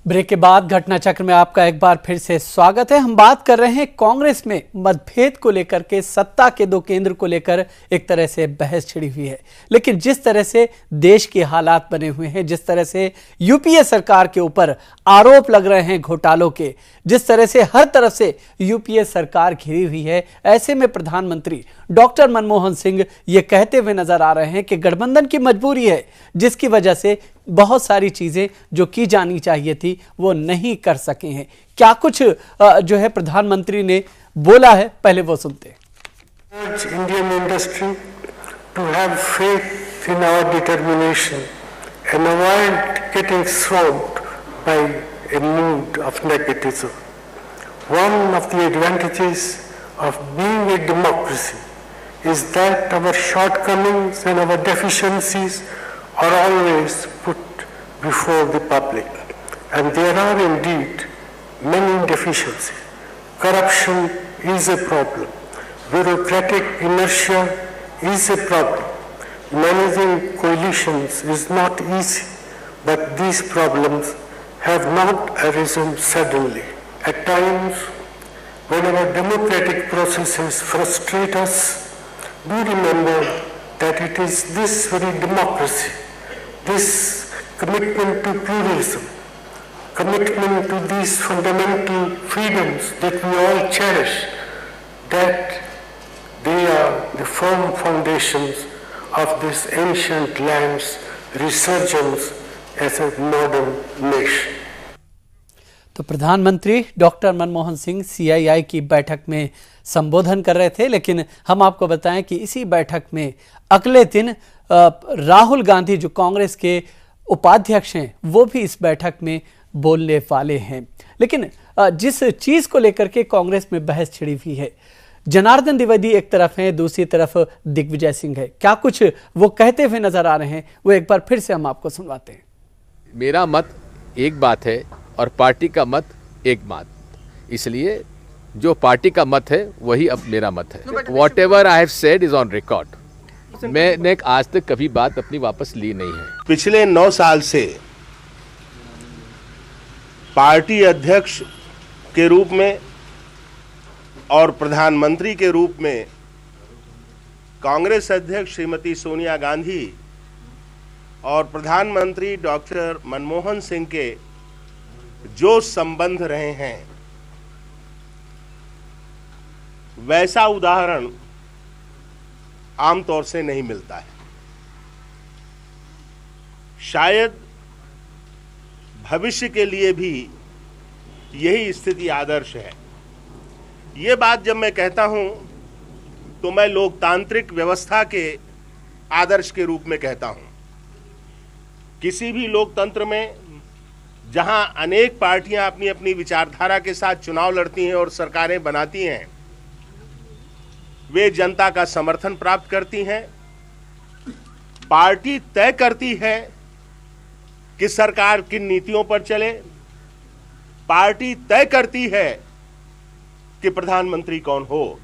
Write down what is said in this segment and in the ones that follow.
Break के बाद घटना चक्र में आपका एक बार फिर से स्वागत है। हम बात कर रहे हैं कांग्रेस में मतभेद को लेकर के, सत्ता के दो केंद्र को लेकर एक तरह से बहस छिड़ी हुई है। लेकिन जिस तरह से देश के हालात बने हुए हैं, जिस तरह से यूपीए सरकार के ऊपर आरोप लग रहे हैं घोटालों के, जिस तरह से हर तरफ से यूपीए सरकार घिरी हुई है, ऐसे में प्रधानमंत्री डॉक्टर मनमोहन सिंह ये कहते हुए नजर आ रहे हैं कि गठबंधन की मजबूरी है, जिसकी वजह से बहुत सारी चीजें जो की जानी चाहिए थी वो नहीं कर सके हैं। क्या कुछ जो है प्रधानमंत्री ने बोला है, पहले वो सुनते हैं। Indian industry to have faith in our determination and avoid getting swayed by a mood of negativism. One of the advantages of being a democracy is that our shortcomings and our deficiencies are always put before the public, and there are indeed many deficiencies. Corruption is a problem. Bureaucratic inertia is a problem. Managing coalitions is not easy, but these problems have not arisen suddenly. At times, when our democratic processes frustrate us, do remember that it is this very democracy, this commitment to pluralism, commitment to these fundamental freedoms that we all cherish, that they are the firm foundations of this ancient land's resurgence as a modern nation. तो प्रधानमंत्री doctor Manmohan Singh CII की बैठक में संबोधन कर रहे थे, लेकिन हम आपको बताएं कि इसी बैठक में अगले दिन राहुल गांधी जो कांग्रेस के उपाध्यक्ष हैं वो भी इस बैठक में बोलने वाले हैं। लेकिन जिस चीज को लेकर के कांग्रेस में बहस छिड़ी हुई है, जनार्दन द्विवेदी एक तरफ है, दूसरी तरफ दिग्विजय सिंह है। क्या कुछ वो कहते हुए नजर आ रहे हैं, वो एक बार फिर से हम आपको सुनवाते हैं। मेरा मत एक बात है और पार्टी का मत एक बात, इसलिए जो पार्टी का मत है वही अब मेरा मत है। What ever I have said is on record. मैंने आज तक कभी बात अपनी वापस ली नहीं है। पिछले 9 साल से पार्टी अध्यक्ष के रूप में और प्रधानमंत्री के रूप में कांग्रेस अध्यक्ष श्रीमती सोनिया गांधी और प्रधानमंत्री डॉक्टर मनमोहन सिंह के जो संबंध रहे हैं, वैसा उदाहरण आमतौर से नहीं मिलता है। शायद भविष्य के लिए भी यही स्थिति आदर्श है। ये बात जब मैं कहता हूं तो मैं लोकतांत्रिक व्यवस्था के आदर्श के रूप में कहता हूं। किसी भी लोकतंत्र में जहां अनेक पार्टियां अपनी अपनी विचारधारा के साथ चुनाव लड़ती हैं और सरकारें बनाती हैं, वे जनता का समर्थन प्राप्त करती हैं। पार्टी तय करती है कि सरकार किन नीतियों पर चले, पार्टी तय करती है कि प्रधानमंत्री कौन हो।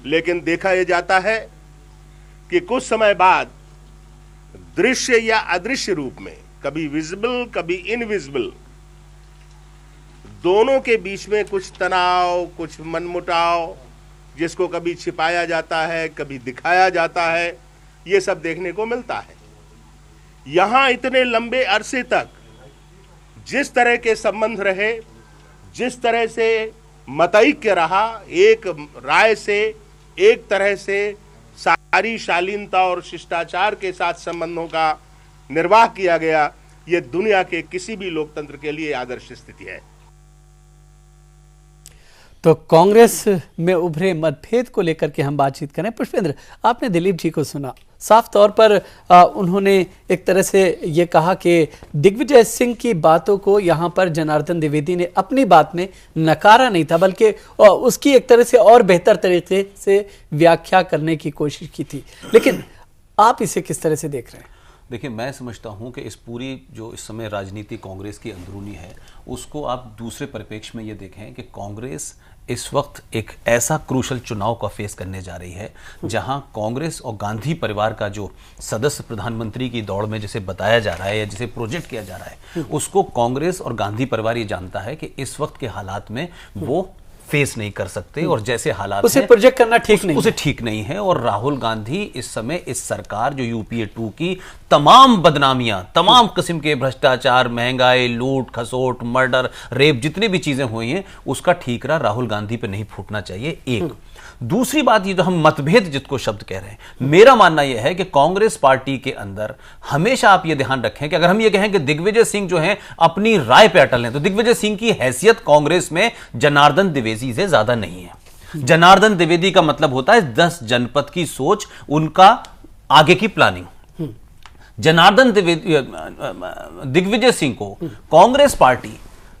लेकिन देखा यह जाता है कि कुछ समय बाद दृश्य या अदृश्य रूप में, कभी विजिबल कभी इनविजिबल, दोनों के बीच में कुछ तनाव, कुछ मनमुटाव, जिसको कभी छिपाया जाता है, कभी दिखाया जाता है, ये सब देखने को मिलता है। यहां इतने लंबे अरसे तक जिस तरह के संबंध रहे, जिस तरह से मतैक्य रहा, एक राय से, एक तरह से सारी शालीनता और शिष्टाचार के साथ संबंधों का निर्वाह किया गया, ये दुनिया के किसी भी लोकतंत्र के लिए आदर्श स्थिति है। तो कांग्रेस में उभरे मतभेद को लेकर के हम बातचीत करें। पुष्पेंद्र, आपने दिलीप जी को सुना, साफ तौर पर उन्होंने एक तरह से ये कहा कि दिग्विजय सिंह की बातों को यहां पर जनार्दन द्विवेदी ने अपनी बात में नकारा नहीं था, बल्कि उसकी एक तरह से और बेहतर तरीके से व्याख्या करने की कोशिश की थी। लेकिन आप इसे किस तरह से देख रहे हैं? देखिए, मैं समझता हूं कि इस पूरी जो इस समय राजनीति कांग्रेस की अंदरूनी है, उसको आप दूसरे परिप्रेक्ष्य में ये देखें कि कांग्रेस इस वक्त एक ऐसा क्रूशल चुनाव का फेस करने जा रही है जहां कांग्रेस और गांधी परिवार का जो सदस्य प्रधानमंत्री की दौड़ में जिसे बताया जा रहा है या जिसे प्रोजेक्ट किया जा रहा है, उसको कांग्रेस और गांधी परिवार ये जानता है कि इस वक्त के हालात में वो फेस नहीं कर सकते और जैसे हालात उसे प्रोजेक्ट करना उसे ठीक नहीं है। और राहुल गांधी इस समय इस सरकार जो यूपीए 2 की तमाम बदनामियां, तमाम किस्म के भ्रष्टाचार, महंगाई, लूट खसोट, मर्डर, रेप, जितनी भी चीजें हुई हैं, उसका ठीकरा राहुल गांधी पे नहीं फूटना चाहिए। एक दूसरी बात, ये जो हम मतभेद जिसको शब्द कह रहे हैं, मेरा मानना यह है कि कांग्रेस पार्टी के अंदर हमेशा आप ये ध्यान रखें कि अगर हम ये कहें कि दिग्विजय सिंह जो हैं अपनी राय पे अटल हैं, तो दिग्विजय सिंह की हैसियत कांग्रेस में जनार्दन द्विवेदी से ज्यादा नहीं है। जनार्दन द्विवेदी का मतलब होता है 10 जनपद की सोच, उनका आगे की प्लानिंग। जनार्दन दिग्विजय सिंह को कांग्रेस पार्टी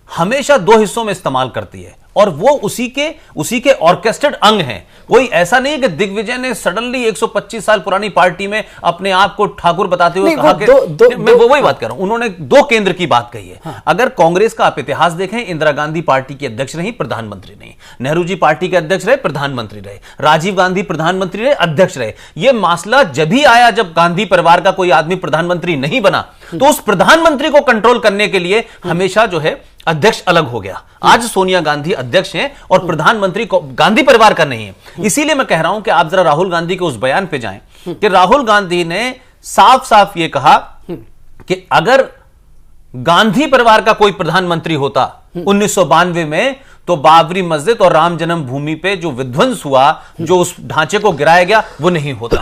हमेशा 2 हिस्सों में इस्तेमाल करती है और वो उसी के ऑर्केस्ट्रेड अंग हैं। कोई ऐसा नहीं है कि दिग्विजय ने सडनली 125 साल पुरानी पार्टी में अपने आप को ठाकुर बताते हुए कहा कि मैं वही बात कर रहा हूं। उन्होंने 2 केंद्र की बात कही है। हाँ। अगर कांग्रेस का आप इतिहास देखें, इंदिरा गांधी पार्टी की अध्यक्ष रही, प्रधानमंत्री नहीं। नेहरू जी पार्टी के अध्यक्ष रहे, प्रधानमंत्री रहे। राजीव गांधी प्रधानमंत्री रहे, अध्यक्ष रहे। यह मामला जब भी आया जब गांधी परिवार का कोई आदमी प्रधानमंत्री नहीं बना, तो उस प्रधानमंत्री को कंट्रोल करने के लिए हमेशा जो है अध्यक्ष अलग हो गया। आज सोनिया गांधी अध्यक्ष हैं और प्रधानमंत्री गांधी परिवार का नहीं है। इसीलिए मैं कह रहा हूं कि आप जरा राहुल गांधी के उस बयान पे जाएं कि राहुल गांधी ने साफ साफ ये कहा कि अगर गांधी परिवार का कोई प्रधानमंत्री होता 1992 में, तो बाबरी मस्जिद और राम जन्मभूमि पे जो विध्वंस हुआ, जो उस ढांचे को गिराया गया, वो नहीं होता।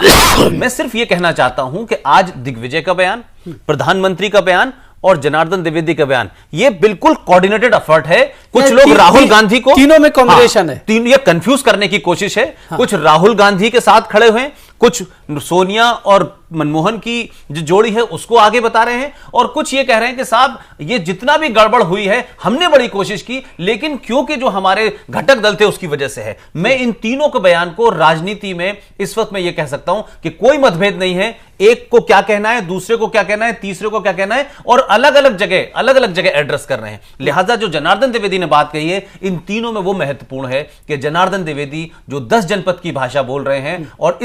मैं सिर्फ ये कहना चाहता हूं कि आज दिग्विजय का बयान, प्रधानमंत्री का बयान और जनार्दन द्विवेदी का बयान, ये बिल्कुल कोऑर्डिनेटेड एफर्ट है। कुछ लोग राहुल गांधी को, तीनों में कॉम्बिनेशन है, ये कंफ्यूज करने की कोशिश है। कुछ राहुल गांधी के साथ खड़े हुए, कुछ सोनिया और मनमोहन की जो जोड़ी है उसको आगे बता रहे हैं, और कुछ ये कह रहे हैं कि साहब ये जितना भी गड़बड़ हुई है हमने बड़ी कोशिश की, लेकिन क्योंकि जो हमारे घटक दल थे उसकी वजह से है। मैं इन तीनों के बयान को राजनीति में इस वक्त मैं ये कह सकता हूं कि कोई मतभेद नहीं है। एक को क्या कहना है, दूसरे को क्या कहना है, तीसरे को क्या कहना है, और अलग अलग जगह एड्रेस कर रहे हैं। लिहाजा जो जनार्दन द्विवेदी ने बात कही है, इन तीनों में वो महत्वपूर्ण है कि जनार्दन द्विवेदी जो 10 जनपद की भाषा बोल रहे हैं, और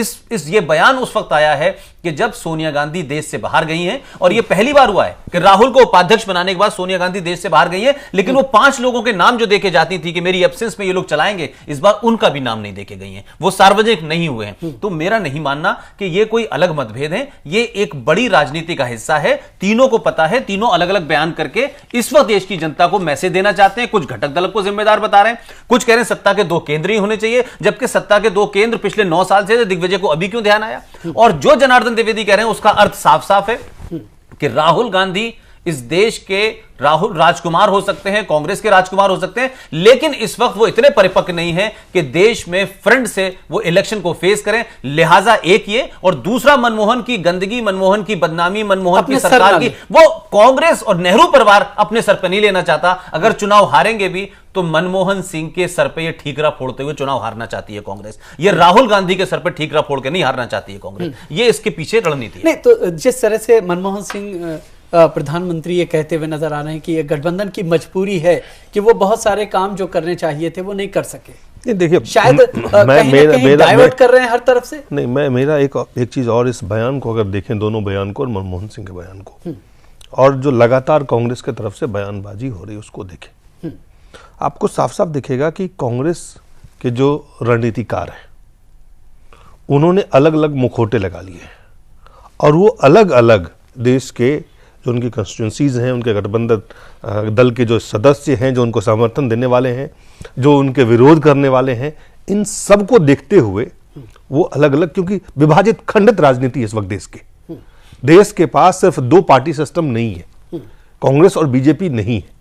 ये बयान उस वक्त आया है कि जब सोनिया गांधी देश से बाहर गई हैं, और यह पहली बार हुआ है कि राहुल को उपाध्यक्ष बनाने के बाद सोनिया गांधी देश से बाहर गई है, लेकिन वो 5 लोगों के नाम जो देके जाती थी कि मेरी एब्सेंस में ये लोग चलाएंगे, इस बार उनका भी नाम नहीं देके गई हैं, वो सार्वजनिक नहीं हुए हैं। तो मेरा नहीं मानना कि ये कोई अलग मतभेद है, ये एक बड़ी राजनीति का हिस्सा है। तीनों को पता है, तीनों अलग अलग बयान करके इस वक्त देश की जनता को मैसेज देना चाहते हैं। कुछ घटक दल को जिम्मेदार बता रहे हैं, कुछ कह रहे हैं सत्ता के 2 केंद्र ही होने चाहिए, जबकि सत्ता के 2 केंद्र पिछले 9 साल से, दिग्विजय को अभी क्यों ध्यान आया। और जो जनार्दन द्विवेदी कह रहे हैं उसका अर्थ साफ साफ है कि राहुल गांधी इस देश के राहुल राजकुमार हो सकते हैं, कांग्रेस के राजकुमार हो सकते हैं, लेकिन इस वक्त वो इतने परिपक्व नहीं है कि देश में फ्रंट से वो इलेक्शन को फेस करें। लिहाजा एक ये, और दूसरा मनमोहन की गंदगी, मनमोहन की बदनामी, मनमोहन की सरकार की, वो कांग्रेस और नेहरू परिवार अपने सर पर नहीं लेना चाहता। अगर चुनाव हारेंगे भी तो मनमोहन सिंह के सर पे ये ठीकरा फोड़ते हुए चुनाव हारना चाहती है कांग्रेस। ये राहुल गांधी के सर पे ठीकरा फोड़ के नहीं हारना चाहती है कांग्रेस। ये इसके पीछे रणनीति है। नहीं तो जिस तरह से मनमोहन सिंह प्रधानमंत्री ये कहते हुए नजर आ रहे हैं कि ये गठबंधन की मजबूरी है कि वो बहुत सारे काम जो करने चाहिए थे वो नहीं कर सके। देखिए, शायद कहीं डाइवर्ट कर रहे हैं हर तरफ से। नहीं, मेरा एक चीज और, इस बयान को अगर देखें, दोनों बयान को और मनमोहन सिंह के बयान को, और जो लगातार कांग्रेस की तरफ से बयानबाजी हो रही है उसको देखें, आपको साफ साफ दिखेगा कि कांग्रेस के जो रणनीतिकार हैं उन्होंने अलग अलग मुखौटे लगा लिए हैं, और वो अलग अलग देश के जो उनकी कंस्टिट्यूंसीज हैं, उनके गठबंधन दल के जो सदस्य हैं, जो उनको समर्थन देने वाले हैं, जो उनके विरोध करने वाले हैं, इन सब को देखते हुए वो अलग अलग, क्योंकि विभाजित खंडित राजनीति इस वक्त देश के पास सिर्फ 2 पार्टी सिस्टम नहीं है, कांग्रेस और बीजेपी नहीं है।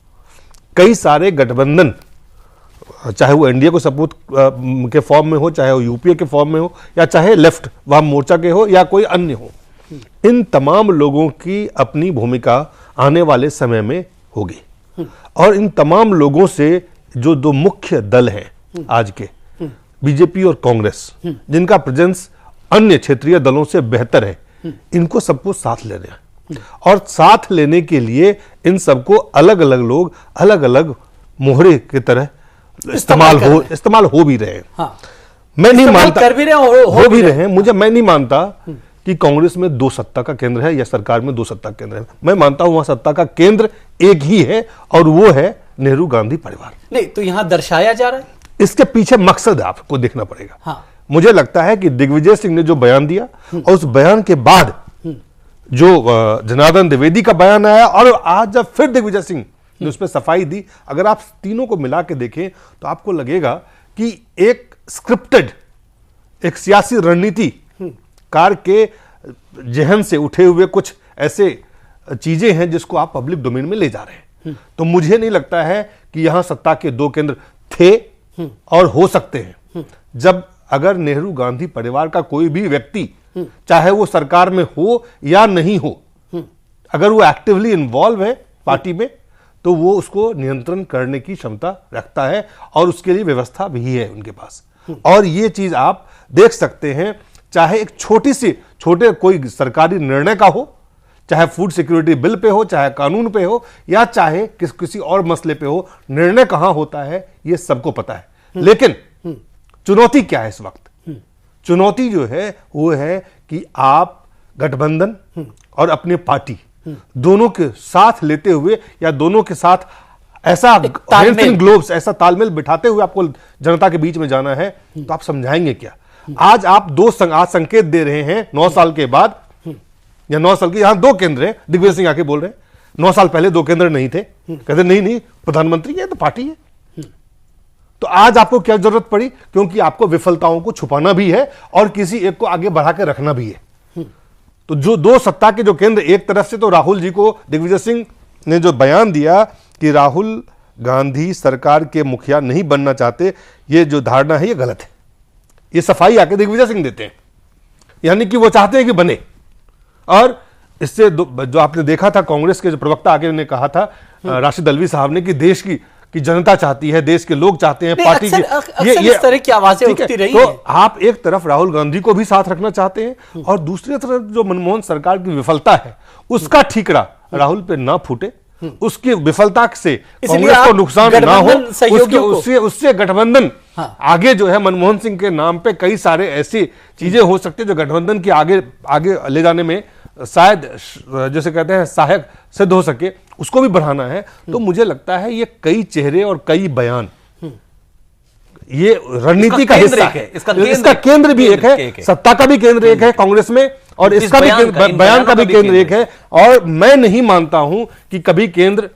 कई सारे गठबंधन, चाहे वो एनडीए को सपोर्ट के फॉर्म में हो, चाहे वो यूपीए के फॉर्म में हो, या चाहे लेफ्ट वाम मोर्चा के हो, या कोई अन्य हो, इन तमाम लोगों की अपनी भूमिका आने वाले समय में होगी। और इन तमाम लोगों से जो 2 मुख्य दल हैं आज के, बीजेपी और कांग्रेस, जिनका प्रेजेंस अन्य क्षेत्रीय दलों से बेहतर है, इनको सबको साथ लेना है। और साथ लेने के लिए इन सबको अलग अलग लोग अलग अलग मोहरे की तरह इस्तेमाल हो भी रहे हैं। हाँ। मैं नहीं मानता कर भी रहे हो भी रहे हैं। मैं नहीं मानता कि कांग्रेस में दो सत्ता का केंद्र है या सरकार में दो सत्ता का केंद्र है। मैं मानता हूं वहां सत्ता का केंद्र एक ही है और वो है नेहरू गांधी परिवार। नहीं तो यहां दर्शाया जा रहा है, इसके पीछे मकसद आपको देखना पड़ेगा। हाँ। मुझे लगता है कि दिग्विजय सिंह ने जो बयान दिया और उस बयान के बाद जो जनार्दन द्विवेदी का बयान आया और आज जब फिर दिग्विजय सिंह ने उस पर सफाई दी, अगर आप तीनों को मिला के देखें तो आपको लगेगा कि एक स्क्रिप्टेड, एक सियासी रणनीति कार के जहन से उठे हुए कुछ ऐसे चीजें हैं जिसको आप पब्लिक डोमेन में ले जा रहे हैं। तो मुझे नहीं लगता है कि यहां सत्ता के दो केंद्र थे और हो सकते हैं। जब अगर नेहरू गांधी परिवार का कोई भी व्यक्ति, चाहे वो सरकार में हो या नहीं हो, अगर वो एक्टिवली इन्वॉल्व है पार्टी में, तो वो उसको नियंत्रण करने की क्षमता रखता है और उसके लिए व्यवस्था भी है उनके पास। और ये चीज आप देख सकते हैं, चाहे एक छोटे कोई सरकारी निर्णय का हो, चाहे फूड सिक्योरिटी बिल पे हो, चाहे कानून पे हो, या चाहे किसी और मसले पे हो, निर्णय कहां होता है ये सबको पता है। लेकिन चुनौती क्या है इस वक्त? चुनौती जो है वो है कि आप गठबंधन और अपनी पार्टी दोनों के साथ लेते हुए या दोनों के साथ ऐसा ग्लोब्स, ऐसा तालमेल बिठाते हुए आपको जनता के बीच में जाना है, तो आप समझाएंगे क्या? आज आप आज संकेत दे रहे हैं 9 साल के बाद, या 9 साल के, यहां दो केंद्र हैं। दिग्विजय सिंह आके बोल रहे हैं 9 साल पहले दो केंद्र नहीं थे। कहते नहीं प्रधानमंत्री है तो पार्टी है। तो आज आपको क्या जरूरत पड़ी? क्योंकि आपको विफलताओं को छुपाना भी है और किसी एक को आगे बढ़ा के रखना भी है। तो जो दो सत्ता के जो केंद्र, एक तरफ से तो राहुल जी को दिग्विजय सिंह ने जो बयान दिया कि राहुल गांधी सरकार के मुखिया नहीं बनना चाहते, ये जो धारणा है ये गलत है। ये सफाई आके दिग्विजय सिंह देते हैं, यानी कि वो चाहते हैं कि बने। और इससे जो आपने देखा था, कांग्रेस के जो प्रवक्ता आगे ने कहा था, राशिद अल्वी साहब ने, कि देश की जनता चाहती है, देश के लोग चाहते हैं, पार्टी की ये इस तरह की आवाजें उठती रही तो हैं। आप एक तरफ राहुल गांधी को भी साथ रखना चाहते हैं और दूसरी तरफ जो मनमोहन सरकार की विफलता है उसका ठीकरा राहुल पे ना फूटे, उसकी विफलता से कांग्रेस को नुकसान ना हो, उससे गठबंधन आगे जो है मनमोहन सिंह के नाम पे कई सारे ऐसी चीजें हो सकती है जो गठबंधन की आगे ले जाने में शायद, जैसे कहते हैं, सहायक सिद्ध हो सके, उसको भी बढ़ाना है। तो मुझे लगता है ये कई चेहरे और कई बयान, ये रणनीति का हिस्सा है। इसका केंद्र भी एक है, सत्ता का भी केंद्र एक है कांग्रेस में, और इसका भी बयान का भी केंद्र एक है। और मैं नहीं मानता हूं कि कभी केंद्र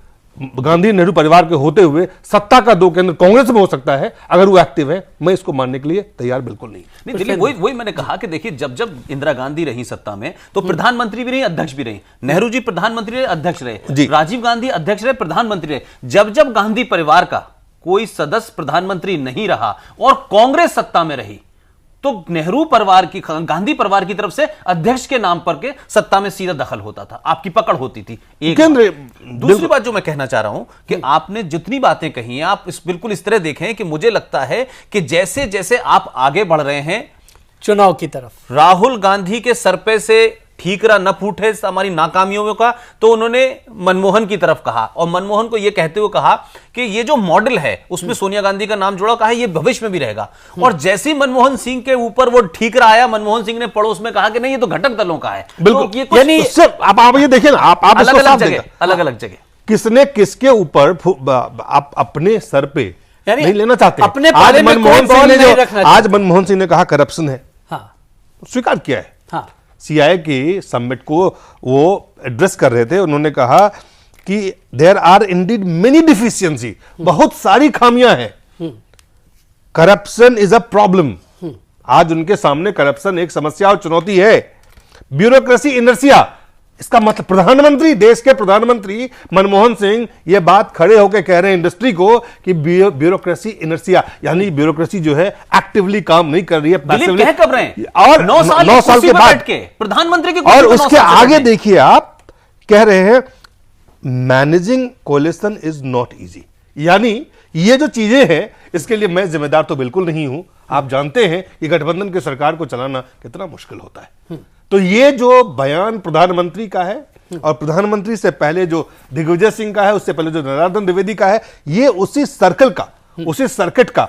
गांधी नेहरू परिवार के होते हुए सत्ता का दो केंद्र कांग्रेस में हो सकता है। अगर वो एक्टिव है, मैं इसको मानने के लिए तैयार बिल्कुल नहीं। दिलीप, वही मैंने कहा कि देखिए, जब इंदिरा गांधी रही सत्ता में तो प्रधानमंत्री भी रही, अध्यक्ष भी रही। नेहरू जी प्रधानमंत्री रहे, अध्यक्ष रहे। राजीव गांधी अध्यक्ष रहे, प्रधानमंत्री रहे। जब गांधी परिवार का कोई सदस्य प्रधानमंत्री नहीं रहा और कांग्रेस सत्ता में रही, तो नेहरू परिवार की, गांधी परिवार की तरफ से अध्यक्ष के नाम पर के सत्ता में सीधा दखल होता था, आपकी पकड़ होती थी। एक दूसरी बात जो मैं कहना चाह रहा हूं कि आपने जितनी बातें कही हैं, आप बिल्कुल इस तरह देखें कि मुझे लगता है कि जैसे जैसे आप आगे बढ़ रहे हैं चुनाव की तरफ, राहुल गांधी के सर पे से ठीकरा न फूटे हमारी नाकामियों का, तो उन्होंने मनमोहन की तरफ कहा और मनमोहन को यह कहते हुए कहा कि ये जो मॉडल है उसमें सोनिया गांधी का नाम जोड़ा, कहा ये भविष्य में भी रहेगा। और जैसे ही मनमोहन सिंह के ऊपर वो ठीकरा आया, मनमोहन सिंह ने पड़ोस में कहा कि नहीं, ये तो घटक दलों का है। बिल्कुल, तो ये कुछ आप ये देखिए ना, आप अलग अलग जगह किसने किसके ऊपर आप अपने सर पे नहीं लेना चाहते। अपने आज मनमोहन सिंह ने कहा करप्शन है, स्वीकार किया है। सीआईए के समिट को वो एड्रेस कर रहे थे, उन्होंने कहा कि there are indeed many deficiency, बहुत सारी खामियां हैं। Corruption is a problem. आज उनके सामने करप्शन एक समस्या और चुनौती है। ब्यूरोक्रेसी इनर्सिया, इसका मतलब प्रधानमंत्री, देश के प्रधानमंत्री मनमोहन सिंह ये बात खड़े होकर कह रहे हैं इंडस्ट्री को कि ब्यूरोक्रेसी इनर्सिया, यानी ब्यूरोक्रेसी जो है एक्टिवली काम नहीं कर रही है, पैसिवली। कह कब रहे हैं? और 9 साल के बाद प्रधानमंत्री की, और उसके आगे देखिए, आप कह रहे हैं managing coalition is not easy, यानी ये जो चीजें हैं इसके लिए मैं जिम्मेदार तो बिल्कुल नहीं हूं। आप जानते हैं कि गठबंधन की सरकार को चलाना कितना मुश्किल होता है। तो ये जो बयान प्रधानमंत्री का है, और प्रधानमंत्री से पहले जो दिग्विजय सिंह का है, उससे पहले जो जनार्दन द्विवेदी का है, ये उसी सर्कल का, उसी सर्किट का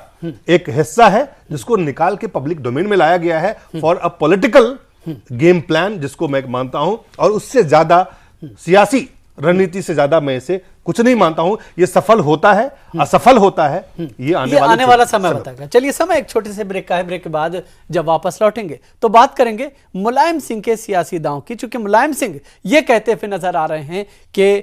एक हिस्सा है जिसको निकाल के पब्लिक डोमेन में लाया गया है for a political game plan, जिसको मैं मानता हूं। और उससे ज्यादा सियासी रणनीति से ज्यादा मैं इसे कुछ नहीं मानता हूं। ये सफल होता है, असफल होता है, ये आने वाला समय बताएगा। चलिए, समय एक छोटे से ब्रेक का है। ब्रेक के बाद जब वापस लौटेंगे तो बात करेंगे मुलायम सिंह के सियासी दांव की, चूंकि मुलायम सिंह ये कहते हुए नजर आ रहे हैं कि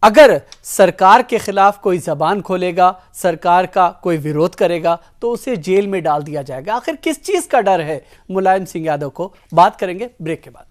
अगर सरकार के खिलाफ कोई जबान खोलेगा, सरकार का कोई विरोध करेगा तो उसे जेल में डाल दिया जाएगा। आखिर किस चीज का डर है मुलायम सिंह यादव को? बात करेंगे ब्रेक के बाद।